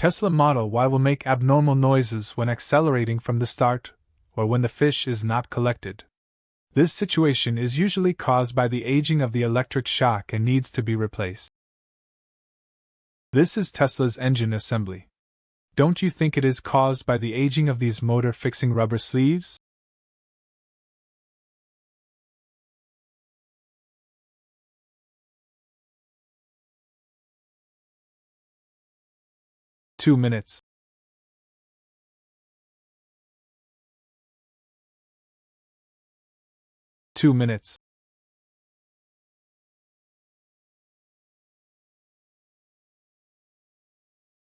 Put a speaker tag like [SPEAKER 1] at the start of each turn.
[SPEAKER 1] Tesla Model Y will make abnormal noises when accelerating from the start, or when the fish is not collected. This situation is usually caused by the aging of the electric shock and needs to be replaced. This is Tesla's engine assembly. Don't you think it is caused by the aging of these motor-fixing rubber sleeves? Two minutes. 2 minutes.